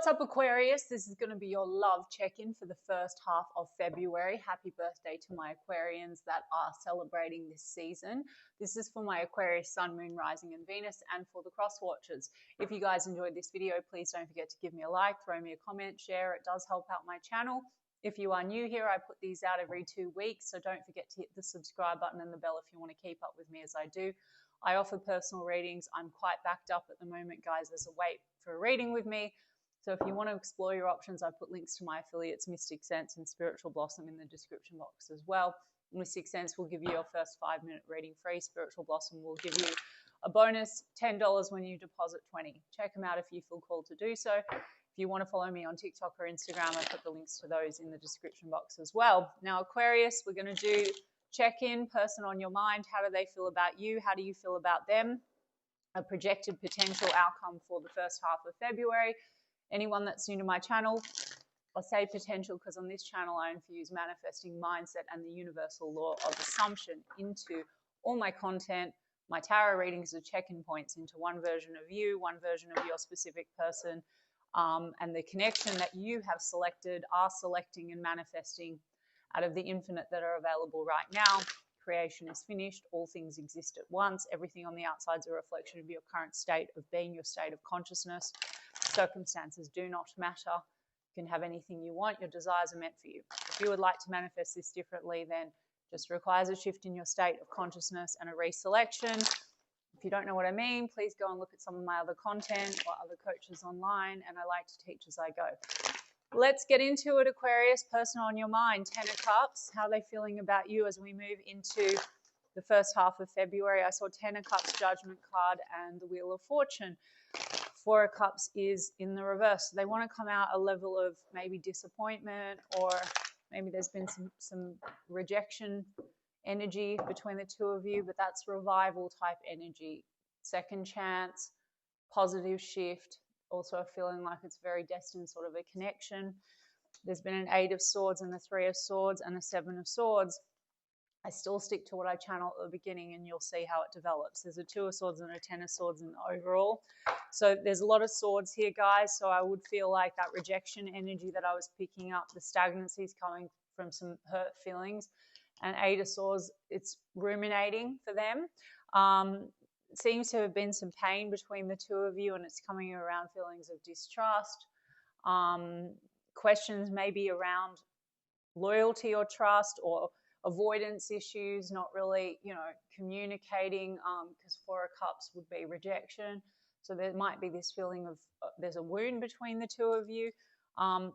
What's up, Aquarius? This is going to be your love check-in for the first half of February. Happy birthday to my Aquarians that are celebrating this season. This is for my Aquarius Sun, Moon, Rising and Venus, and for the cross watchers. If you guys enjoyed this video, please don't forget to give me a like, throw me a comment, share. It does help out my channel. If you are new here, I put these out every 2 weeks, so don't forget to hit the subscribe button and the bell if you want to keep up with me as I do. I offer personal readings. I'm quite backed up at the moment, guys. There's a wait for a reading with me. So if you want to explore your options, I put links to my affiliates, Mystic Sense and Spiritual Blossom, in the description box as well. Mystic Sense will give you your first 5-minute reading free. Spiritual Blossom will give you a bonus $10 when you deposit $20. Check them out if you feel called to do so. If you want to follow me on TikTok or Instagram, I put the links to those in the description box as well. Now, Aquarius, we're going to do check-in, person on your mind. How do they feel about you? How do you feel about them? A projected potential outcome for the first half of February. Anyone that's new to my channel, I'll say potential because on this channel I infuse manifesting mindset and the universal law of assumption into all my content. My tarot readings are check-in points into one version of you, one version of your specific person, and the connection that you have selected, are selecting and manifesting out of the infinite that are available right now. Creation is finished. All things exist at once. Everything on the outside is a reflection of your current state of being, your state of consciousness. Circumstances do not matter. You can have anything you want. Your desires are meant for you. If you would like to manifest this differently, then just requires a shift in your state of consciousness and a reselection. If you don't know what I mean, please go and look at some of my other content or other coaches online, and I like to teach as I go. Let's get into it, Aquarius. Person on your mind, 10 of Cups. How are they feeling about you as we move into the first half of February? I saw 10 of Cups, Judgment card, and the Wheel of Fortune. 4 of Cups is in the reverse. So they want to come out a level of maybe disappointment, or maybe there's been some rejection energy between the two of you, but that's revival type energy. Second chance, positive shift. Also a feeling like it's very destined, sort of a connection. There's been an 8 of Swords and a 3 of Swords and a 7 of Swords. I still stick to what I channel at the beginning and you'll see how it develops. There's a 2 of Swords and a 10 of Swords in the overall. So there's a lot of swords here, guys. So I would feel like that rejection energy that I was picking up, the stagnancy is coming from some hurt feelings. And 8 of Swords, it's ruminating for them. Seems to have been some pain between the two of you, and it's coming around feelings of distrust. Questions maybe around loyalty or trust, or avoidance issues, not really, communicating, because 4 of Cups would be rejection. So there might be this feeling of there's a wound between the two of you.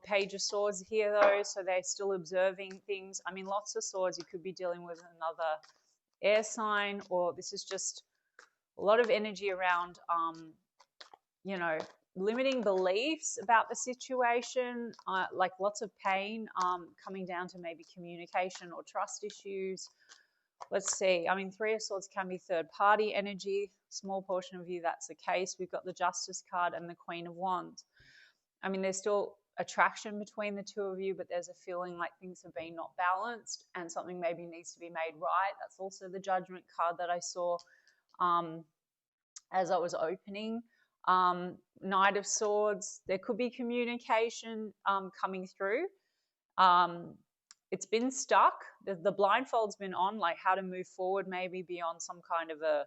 Page of Swords here, though, so they're still observing things. I mean, lots of swords. You could be dealing with another air sign, or this is just a lot of energy around, limiting beliefs about the situation, like lots of pain, coming down to maybe communication or trust issues. Let's see. I mean, 3 of Swords can be third-party energy. Small portion of you, that's the case. We've got the Justice card and the Queen of Wands. I mean, there's still attraction between the two of you, but there's a feeling like things have been not balanced and something maybe needs to be made right. That's also the Judgment card that I saw as I was opening. Knight of Swords, there could be communication coming through. It's been stuck. The blindfold's been on, like how to move forward, maybe beyond some kind of a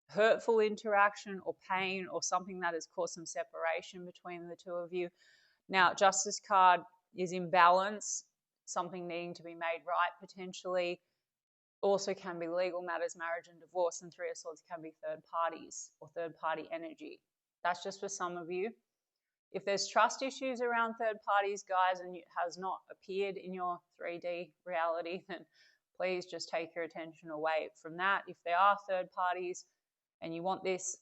hurtful interaction or pain or something that has caused some separation between the two of you. Now, Justice card is in balance, something needing to be made right potentially. Also can be legal matters, marriage and divorce, and 3 of Swords can be third parties or third-party energy. That's just for some of you. If there's trust issues around third parties, guys, and it has not appeared in your 3D reality, then please just take your attention away from that. If there are third parties and you want this,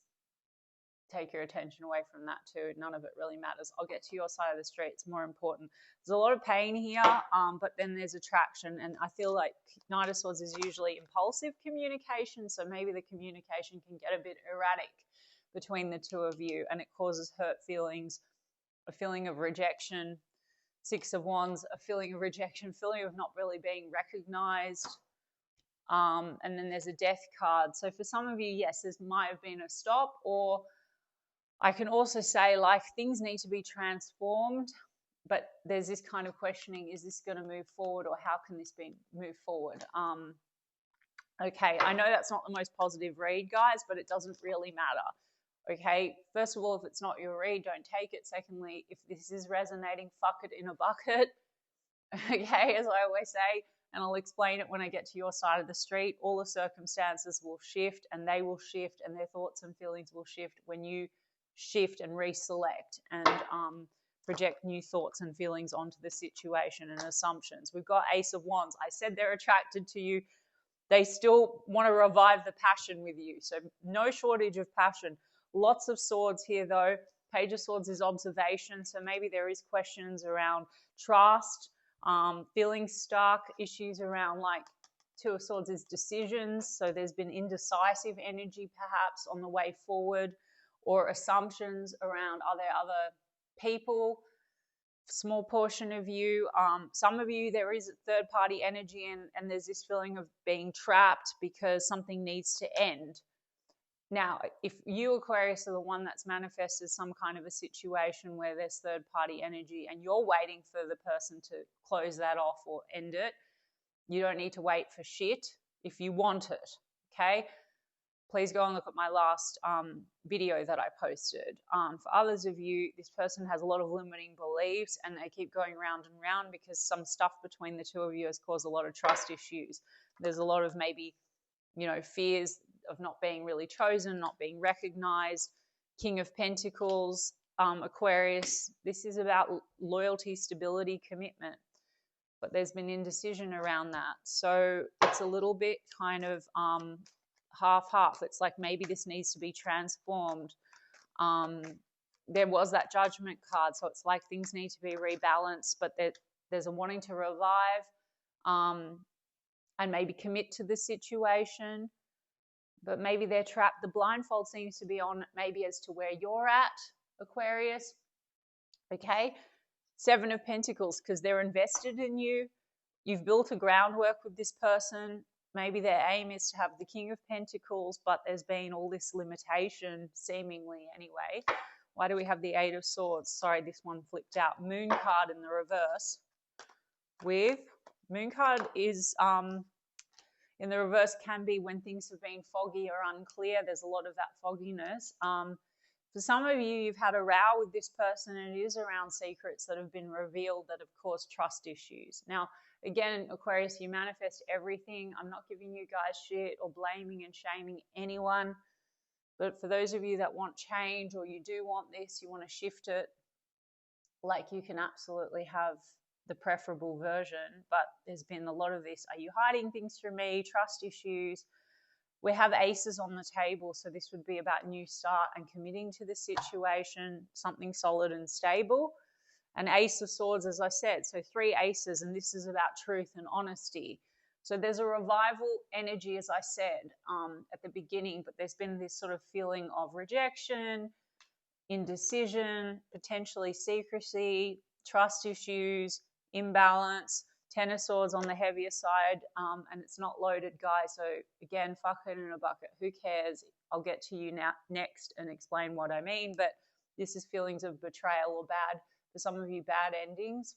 take your attention away from that too. None of it really matters. I'll get to your side of the street. It's more important. There's a lot of pain here, but then there's attraction. And I feel like Knight of Swords is usually impulsive communication. So maybe the communication can get a bit erratic between the two of you, and it causes hurt feelings, a feeling of rejection. 6 of Wands, a feeling of rejection, feeling of not really being recognized. And then there's a Death card. So for some of you, yes, this might have been a stop, or I can also say, like, things need to be transformed, but there's this kind of questioning, is this going to move forward, or how can this be move forward? Okay, I know that's not the most positive read, guys, but it doesn't really matter. Okay, first of all, if it's not your read, don't take it. Secondly, if this is resonating, fuck it in a bucket. Okay, as I always say, and I'll explain it when I get to your side of the street. All the circumstances will shift, and they will shift, and their thoughts and feelings will shift when you shift and reselect and project new thoughts and feelings onto the situation and assumptions. We've got Ace of Wands. I said they're attracted to you. They still want to revive the passion with you. So no shortage of passion. Lots of swords here, though. Page of Swords is observation. So maybe there is questions around trust, feeling stuck, issues around, like, Two of Swords is decisions. So there's been indecisive energy perhaps on the way forward, or assumptions around, are there other people? Small portion of you, some of you, there is third party energy, and there's this feeling of being trapped because something needs to end. Now, if you, Aquarius, are the one that's manifested some kind of a situation where there's third party energy and you're waiting for the person to close that off or end it, you don't need to wait for shit if you want it, okay? Please go and look at my last video that I posted. For others of you, this person has a lot of limiting beliefs and they keep going round and round because some stuff between the two of you has caused a lot of trust issues. There's a lot of maybe, fears of not being really chosen, not being recognized. King of Pentacles, Aquarius, this is about loyalty, stability, commitment. But there's been indecision around that. So it's a little bit kind of half-half. It's like maybe this needs to be transformed. There was that Judgment card, so it's like things need to be rebalanced, but there's a wanting to revive and maybe commit to the situation, but maybe they're trapped. The blindfold seems to be on maybe as to where you're at, Aquarius. Okay, Seven of Pentacles, because they're invested in you. You've built a groundwork with this person. Maybe their aim is to have the King of Pentacles, but there's been all this limitation, seemingly anyway. Why do we have the Eight of Swords? Sorry, this one flipped out. Moon card in the reverse. With Moon card is in the reverse can be when things have been foggy or unclear. There's a lot of that fogginess. For some of you, you've had a row with this person, and it is around secrets that have been revealed that have caused trust issues. Now, again, Aquarius, you manifest everything. I'm not giving you guys shit or blaming and shaming anyone. But for those of you that want change, or you do want this, you want to shift it, like, you can absolutely have the preferable version. But there's been a lot of this. Are you hiding things from me? Trust issues. We have aces on the table, so this would be about new start and committing to the situation, something solid and stable. An Ace of Swords, as I said, so 3 aces, and this is about truth and honesty. So there's a revival energy, as I said, at the beginning, but there's been this sort of feeling of rejection, indecision, potentially secrecy, trust issues, imbalance. Ten of Swords on the heavier side, and it's not loaded, guys. So again, fuck it in a bucket. Who cares? I'll get to you now next and explain what I mean. But this is feelings of betrayal or bad, for some of you, bad endings.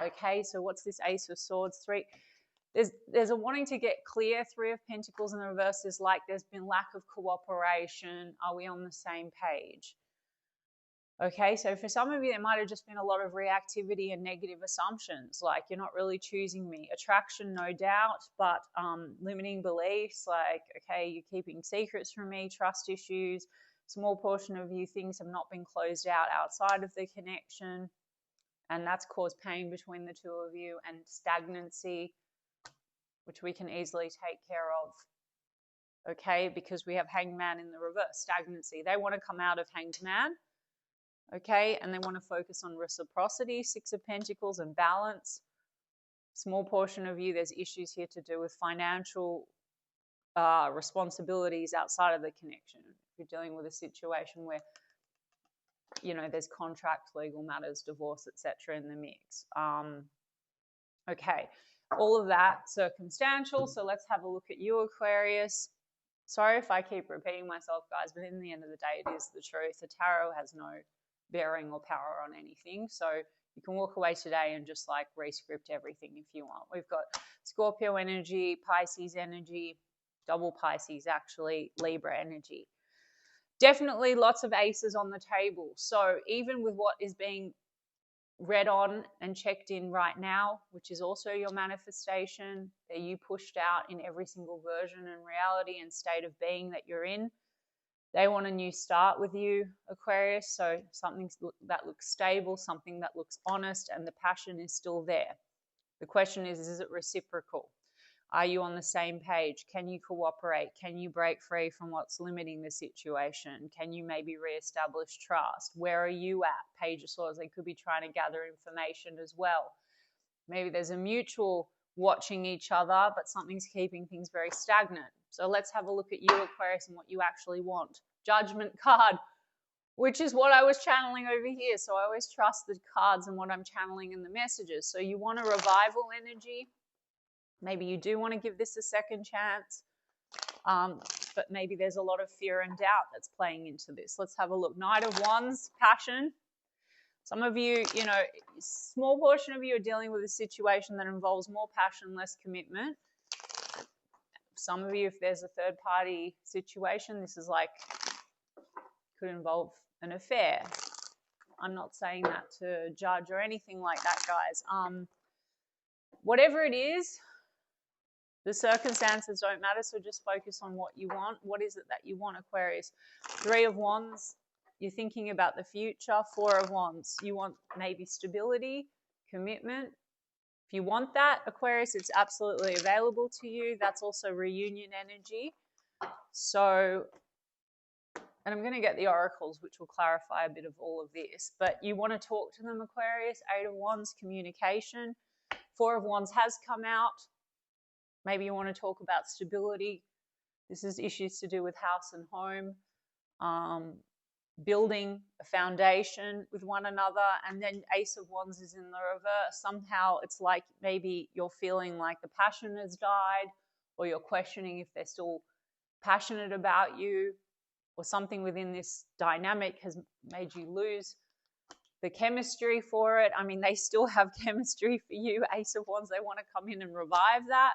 Okay, so what's this Ace of Swords? 3. There's a wanting to get clear. 3 of Pentacles in the reverse is like there's been lack of cooperation. Are we on the same page? Okay, so for some of you, there might have just been a lot of reactivity and negative assumptions, like you're not really choosing me. Attraction, no doubt, but limiting beliefs, like, okay, you're keeping secrets from me, trust issues. Small portion of you, things have not been closed out outside of the connection, and that's caused pain between the two of you, and stagnancy, which we can easily take care of, okay, because we have Hanged Man in the reverse, stagnancy. They want to come out of Hanged Man. Okay, and they want to focus on reciprocity, 6 of Pentacles, and balance. Small portion of you, there's issues here to do with financial responsibilities outside of the connection. If you're dealing with a situation where, there's contract, legal matters, divorce, etc. in the mix. Okay, all of that circumstantial. So let's have a look at you, Aquarius. Sorry if I keep repeating myself, guys, but in the end of the day, it is the truth. The tarot has no bearing or power on anything. So you can walk away today and just like re-script everything if you want. We've got Scorpio energy, Pisces energy, double Pisces actually, Libra energy. Definitely lots of aces on the table. So even with what is being read on and checked in right now, which is also your manifestation that you pushed out in every single version and reality and state of being that you're in. They want a new start with you, Aquarius. So something that looks stable, something that looks honest, and the passion is still there. The question is it reciprocal? Are you on the same page? Can you cooperate? Can you break free from what's limiting the situation? Can you maybe reestablish trust? Where are you at? Page of Swords, they could be trying to gather information as well. Maybe there's a mutual watching each other, but something's keeping things very stagnant. So let's have a look at you, Aquarius, and what you actually want. Judgment card, which is what I was channeling over here. So I always trust the cards and what I'm channeling in the messages. So you want a revival energy. Maybe you do want to give this a second chance, but maybe there's a lot of fear and doubt that's playing into this. Let's have a look. Knight of Wands, passion. Some of you, you know, small portion of you are dealing with a situation that involves more passion, less commitment. Some of you, if there's a third party situation, this is like, could involve an affair. I'm not saying that to judge or anything like that, guys. Whatever it is, the circumstances don't matter, so just focus on what you want. What is it that you want, Aquarius? 3 of Wands, you're thinking about the future. 4 of Wands, you want maybe stability, commitment. If you want that, Aquarius, it's absolutely available to you. That's also reunion energy. So, and I'm going to get the oracles, which will clarify a bit of all of this. But you want to talk to them, Aquarius. 8 of Wands, communication. 4 of Wands has come out. Maybe you want to talk about stability. This is issues to do with house and home, building a foundation with one another. And then Ace of Wands is in the reverse. Somehow it's like maybe you're feeling like the passion has died, or you're questioning if they're still passionate about you, or something within this dynamic has made you lose the chemistry for it. I mean, they still have chemistry for you. Ace of Wands, they want to come in and revive that.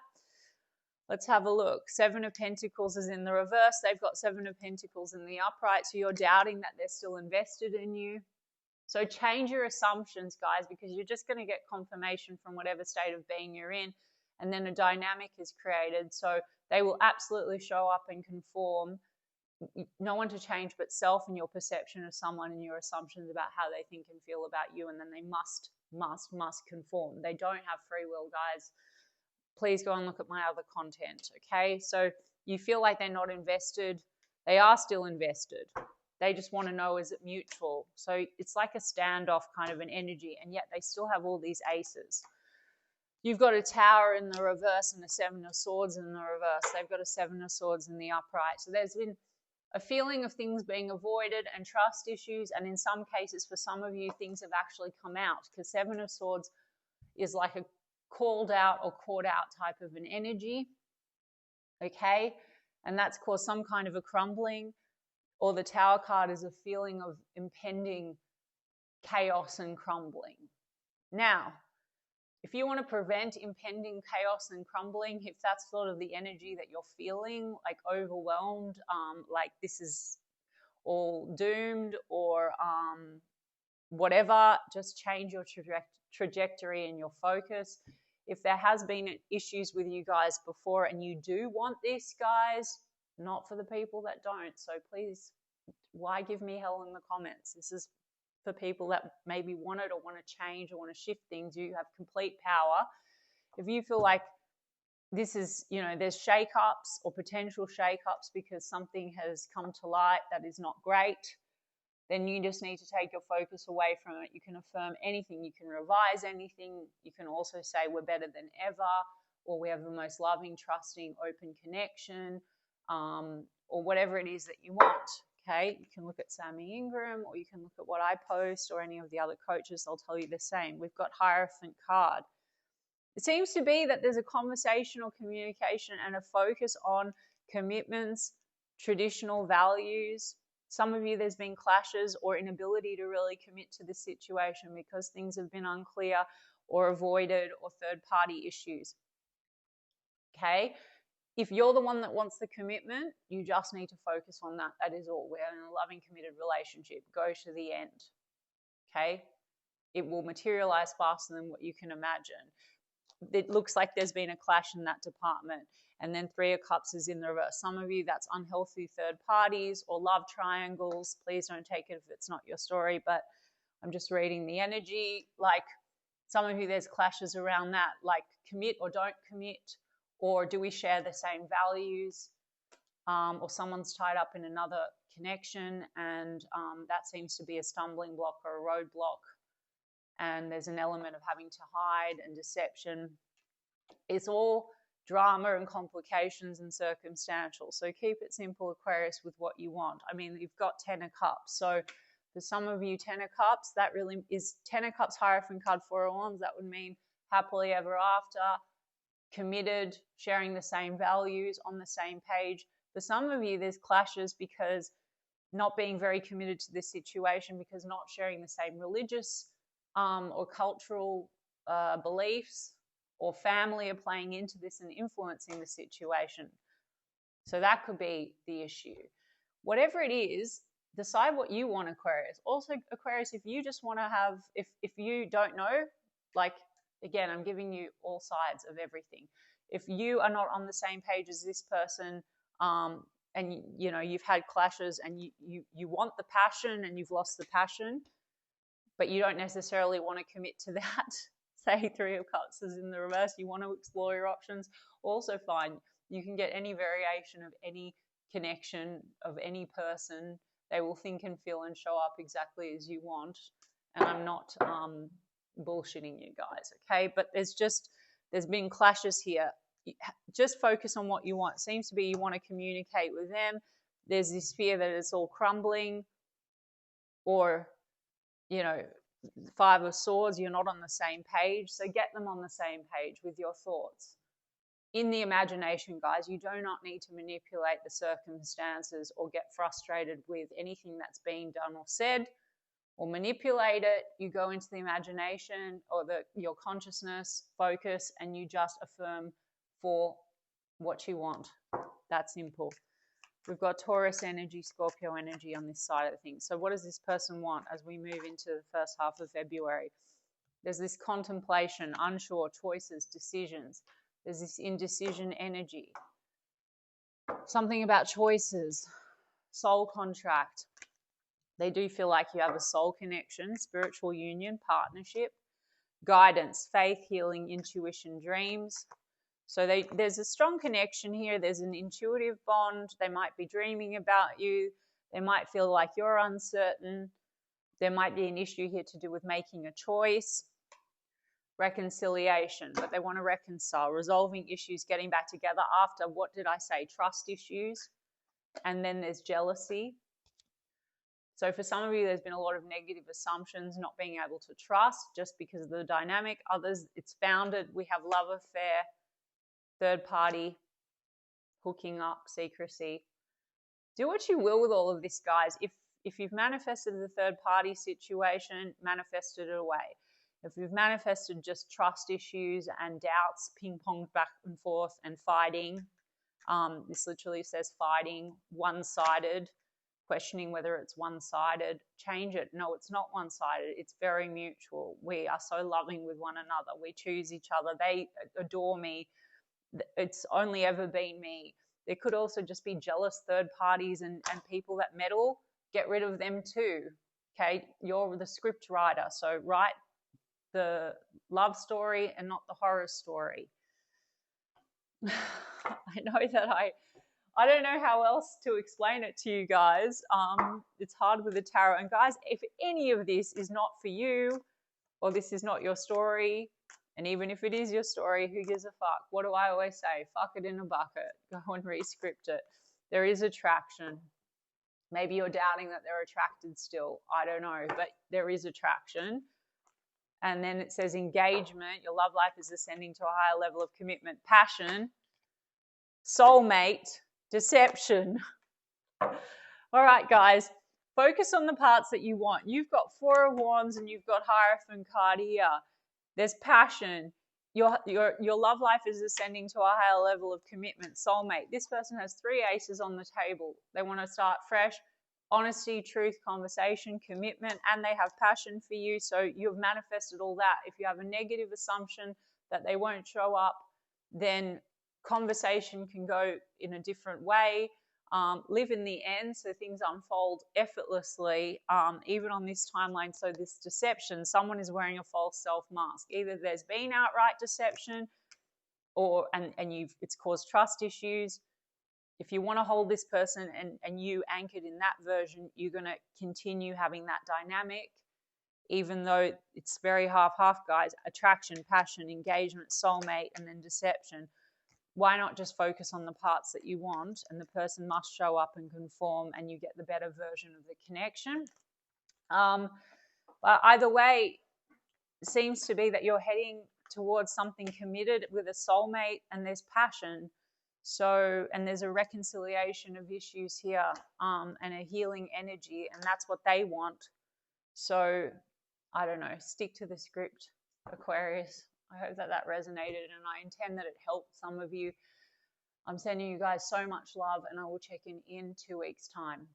Let's have a look. 7 of Pentacles is in the reverse. They've got 7 of Pentacles in the upright. So you're doubting that they're still invested in you. So change your assumptions, guys, because you're just going to get confirmation from whatever state of being you're in. And then a dynamic is created. So they will absolutely show up and conform. No one to change but self and your perception of someone and your assumptions about how they think and feel about you. And then they must conform. They don't have free will, guys. Please go and look at my other content, okay? So you feel like they're not invested. They are still invested. They just want to know, is it mutual? So it's like a standoff kind of an energy, and yet they still have all these aces. You've got a Tower in the reverse and a 7 of Swords in the reverse. They've got a 7 of Swords in the upright. So there's been a feeling of things being avoided and trust issues, and in some cases, for some of you, things have actually come out, because 7 of Swords is like a called out or caught out type of an energy, okay? And that's caused some kind of a crumbling, or the Tower card is a feeling of impending chaos and crumbling. Now, if you want to prevent impending chaos and crumbling, if that's sort of the energy that you're feeling, like overwhelmed, like this is all doomed, or whatever, just change your trajectory and your focus. If there has been issues with you guys before and you do want this, guys, not for the people that don't. So please, why give me hell in the comments? This is for people that maybe want it or want to change or want to shift things. You have complete power. If you feel like this is, you know, there's shake-ups or potential shake-ups because something has come to light that is not great, then you just need to take your focus away from it. You can affirm anything. You can revise anything. You can also say we're better than ever, or we have the most loving, trusting, open connection, or whatever it is that you want, okay? You can look at Sammy Ingram, or you can look at what I post, or any of the other coaches. They'll tell you the same. We've got Hierophant card. It seems to be that there's a conversation or communication and a focus on commitments, traditional values. Some of you, there's been clashes or inability to really commit to the situation because things have been unclear or avoided, or third-party issues. Okay? If you're the one that wants the commitment, you just need to focus on that. That is all. We're in a loving, committed relationship. Go to the end. Okay? It will materialize faster than what you can imagine. It looks like there's been a clash in that department. And then 3 of Cups is in the reverse. Some of you, that's unhealthy third parties or love triangles. Please don't take it if it's not your story, but I'm just reading the energy. Like, some of you, there's clashes around that, like commit or don't commit, or do we share the same values, or someone's tied up in another connection, and that seems to be a stumbling block or a roadblock, and there's an element of having to hide and deception. It's all drama and complications and circumstantial. So keep it simple, Aquarius, with what you want. I mean, you've got 10 of Cups. So for some of you, 10 of Cups, that really is 10 of Cups, Hierophant card, 4 of Wands. That would mean happily ever after, committed, sharing the same values, on the same page. For some of you, there's clashes because not being very committed to this situation, because not sharing the same religious or cultural beliefs, or family are playing into this and influencing the situation. So that could be the issue. Whatever it is, decide what you want, Aquarius. Also, Aquarius, if you just want to have, if you don't know, like, again, I'm giving you all sides of everything. If you are not on the same page as this person, and you know you've had clashes, and you want the passion and you've lost the passion, but you don't necessarily want to commit to that, say 3 of Cups is in the reverse, you want to explore your options, also fine. You can get any variation of any connection of any person. They will think and feel and show up exactly as you want. And I'm not bullshitting you guys, okay? But there's been clashes here. Just focus on what you want. It seems to be you want to communicate with them. There's this fear that it's all crumbling, or, you know, 5 of Swords, you're not on the same page. So get them on the same page with your thoughts. In the imagination, guys, you do not need to manipulate the circumstances or get frustrated with anything that's being done or said, or manipulate it. You go into the imagination or your consciousness focus, and you just affirm for what you want. That's simple. We've got Taurus energy, Scorpio energy on this side of things. So what does this person want as we move into the first half of February? There's this contemplation, unsure, choices, decisions. There's this indecision energy. Something about choices, soul contract. They do feel like you have a soul connection, spiritual union, partnership, guidance, faith, healing, intuition, dreams. So there's a strong connection here. There's an intuitive bond. They might be dreaming about you. They might feel like you're uncertain. There might be an issue here to do with making a choice. Reconciliation, but they want to reconcile. Resolving issues, getting back together after, what did I say, trust issues. And then there's jealousy. So for some of you, there's been a lot of negative assumptions, not being able to trust just because of the dynamic. Others, it's founded. We have love affair, third party, hooking up, secrecy. Do what you will with all of this, guys. If you've manifested the third party situation, manifested it away. If you've manifested just trust issues and doubts, ping-ponged back and forth and fighting, this literally says fighting, one-sided, questioning whether it's one-sided, change it. No, it's not one-sided. It's very mutual. We are so loving with one another. We choose each other. They adore me. It's only ever been me. There could also just be jealous third parties and people that meddle. Get rid of them too. Okay, you're the script writer, so write the love story and not the horror story. I know that I don't know how else to explain it to you guys. It's hard with the tarot. And guys, if any of this is not for you, or this is not your story, and even if it is your story, who gives a fuck? What do I always say? Fuck it in a bucket. Go and re-script it. There is attraction. Maybe you're doubting that they're attracted still. I don't know, but there is attraction. And then it says engagement. Your love life is ascending to a higher level of commitment, passion, soulmate, deception. All right, guys, focus on the parts that you want. You've got Four of Wands and you've got Hierophant card here. There's passion. Your love life is ascending to a higher level of commitment. Soulmate. This person has 3 aces on the table. They want to start fresh. Honesty, truth, conversation, commitment, and they have passion for you. So you've manifested all that. If you have a negative assumption that they won't show up, then conversation can go in a different way. Live in the end, so things unfold effortlessly, even on this timeline. So this deception, someone is wearing a false self mask. Either there's been outright deception, or it's caused trust issues. If you want to hold this person and you anchored in that version, you're going to continue having that dynamic, even though it's very half-half, guys. Attraction, passion, engagement, soulmate, and then deception. Why not just focus on the parts that you want, and the person must show up and conform, and you get the better version of the connection. But either way, it seems to be that you're heading towards something committed with a soulmate, and there's passion. So, and there's a reconciliation of issues here, and a healing energy, and that's what they want. So, I don't know, stick to the script, Aquarius. I hope that resonated, and I intend that it helped some of you. I'm sending you guys so much love, and I will check in 2 weeks' time.